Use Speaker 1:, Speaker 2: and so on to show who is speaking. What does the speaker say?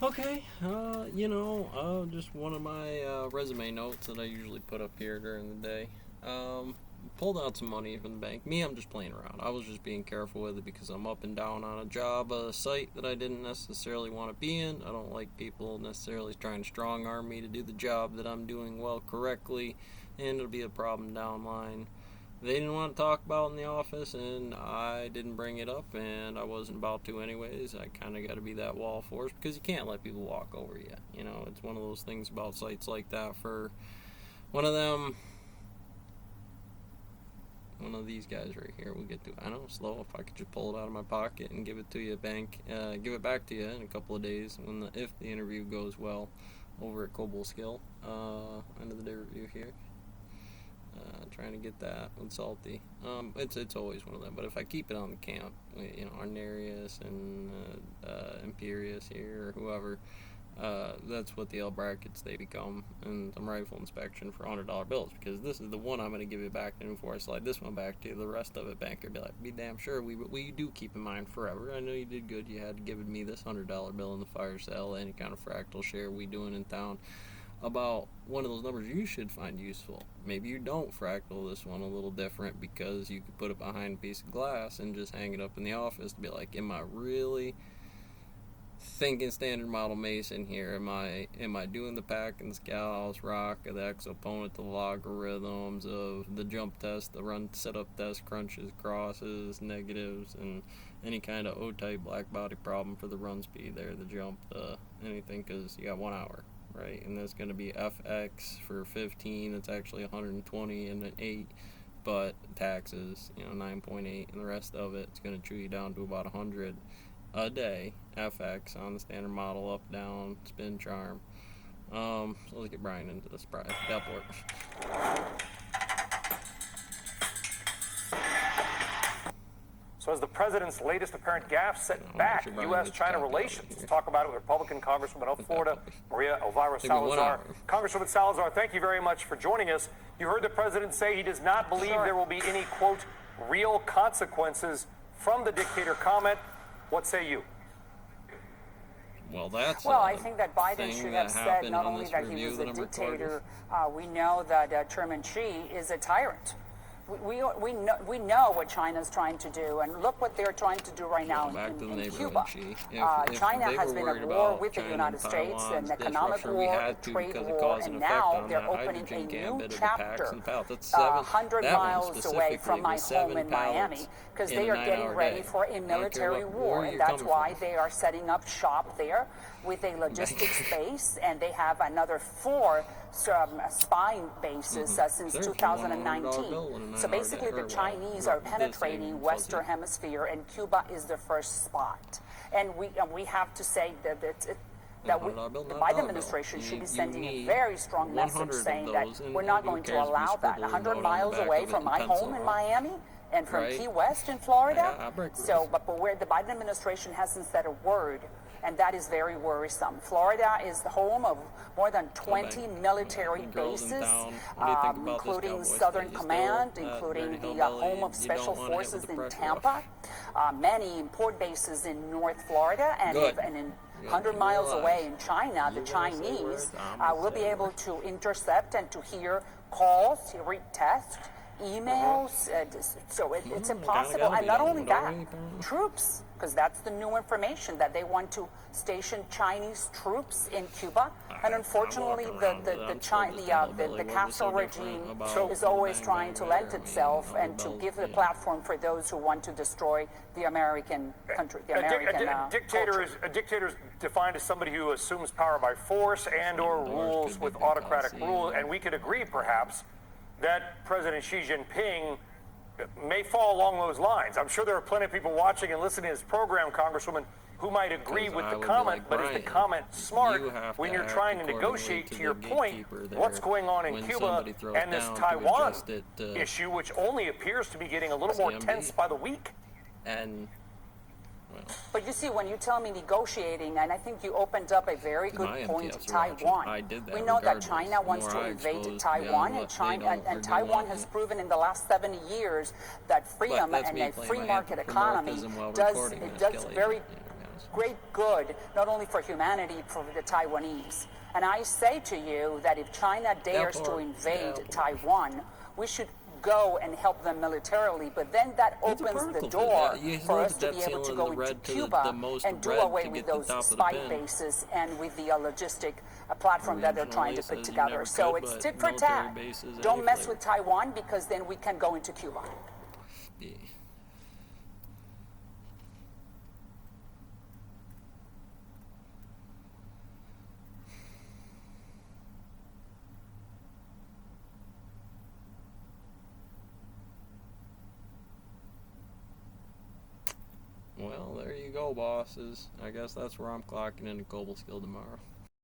Speaker 1: Okay, just one of my resume notes that I usually put up here during the day. Pulled out some money from the bank. Me, I'm just playing around. I was just being careful with it because I'm up and down on a job, a site that I didn't necessarily want to be in. I don't like people necessarily trying to strong arm me to do the job that I'm doing well correctly, and it'll be a problem down line. They didn't want to talk about in the office, and I didn't bring it up, and I wasn't about to anyways. I kind of got to be that wall force because you can't let people walk over you. It's one of those things about sites like that. For one of them, one of these guys right here, we'll get to. I know, slow. If I could just pull it out of my pocket and give it to you, give it back to you in a couple of days if the interview goes well over at Cobble Skill. End of the day review here. Trying to get that with Salty. It's always one of them. But if I keep it on the camp, Arnarius and Imperius here or whoever, that's what the L brackets they become, and some rifle inspection for $100 bills, because this is the one I'm going to give it back to before I slide this one back to you. The rest of it, banker be like, be damn sure we do keep in mind forever. I know you did good. You had given me this $100 bill in the fire sale, any kind of fractal share we doing in town. About one of those numbers you should find useful. Maybe you don't fractal this one a little different because you could put it behind a piece of glass and just hang it up in the office to be like, am I really thinking standard model Mason here? Am I doing the pack and the scales, rock, the exoponent, the logarithms of the jump test, the run setup test, crunches, crosses, negatives, and any kind of O-type black body problem for the run speed there, the jump, anything, because you got 1 hour. Right, and that's going to be FX for 15. It's actually 120 and an 8, but taxes, 9.8, and the rest of it's going to chew you down to about 100 a day. FX on the standard model, up, down, spin, charm. So let's get Brian into this. Brian, that works.
Speaker 2: So as the president's latest apparent gaffe set back U.S.-China relations, let's talk about it with Republican Congresswoman of Florida, Maria Elvira Salazar. Congresswoman Salazar, thank you very much for joining us. You heard the president say he does not believe there will be any, quote, real consequences from the dictator comment. What say you?
Speaker 1: Well,
Speaker 3: I think that Biden should have said not only that he was a dictator, we know that Chairman Xi is a tyrant. We know what China's trying to do, and look what they're trying to do right now in Cuba. China has been at war with the United States, an economic war, trade war, and now they're opening a new chapter 100 miles away from my home in Miami, because they are getting ready for a military war, and that's why they are setting up shop there with a logistics base, and they have another 4 spy bases since 2019. So basically the Chinese are penetrating Western Hemisphere, and Cuba is the first spot. And we have to say that the Biden administration should be sending a very strong message saying that we're not going to allow that. 100 miles away from my home in Miami and from Key West in Florida. But where the Biden administration hasn't said a word, and that is very worrisome. Florida is the home of more than 20 military bases, including Southern Command, including the home of Special Forces in Tampa, many port bases in North Florida, and 100 miles away in China, the Chinese will be able to intercept and to hear calls, read tests, emails, so it's impossible. And not only that, troops, because that's the new information, that they want to station Chinese troops in Cuba. And unfortunately, the Castro regime is always trying to lend itself and to give the platform for those who want to destroy the American country, the American culture.
Speaker 2: A dictator is defined as somebody who assumes power by force and/or rules with autocratic rule. And we could agree, perhaps, that President Xi Jinping may fall along those lines. I'm sure there are plenty of people watching and listening to this program, Congresswoman, who might agree with the comment, but is the comment smart when you're trying to negotiate, to your point, what's going on in Cuba and this Taiwan issue, which only appears to be getting a little more tense by the week?
Speaker 3: But you see, when you tell me negotiating, and I think you opened up a very good point, Taiwan. We know that China wants to invade Taiwan, and Taiwan has proven in the last 70 years that freedom and a free market economy does very great good, not only for humanity, for the Taiwanese. And I say to you that if China dares to invade Taiwan, we should go and help them militarily, but then that opens the door for us to be able to go into Cuba and do away with those spy bases and with the logistic platform that they're trying to put together. So it's tit for tat. Don't mess with Taiwan, because then we can go into Cuba.
Speaker 1: Yeah. Well, there you go, bosses. I guess that's where I'm clocking into Cobleskill tomorrow.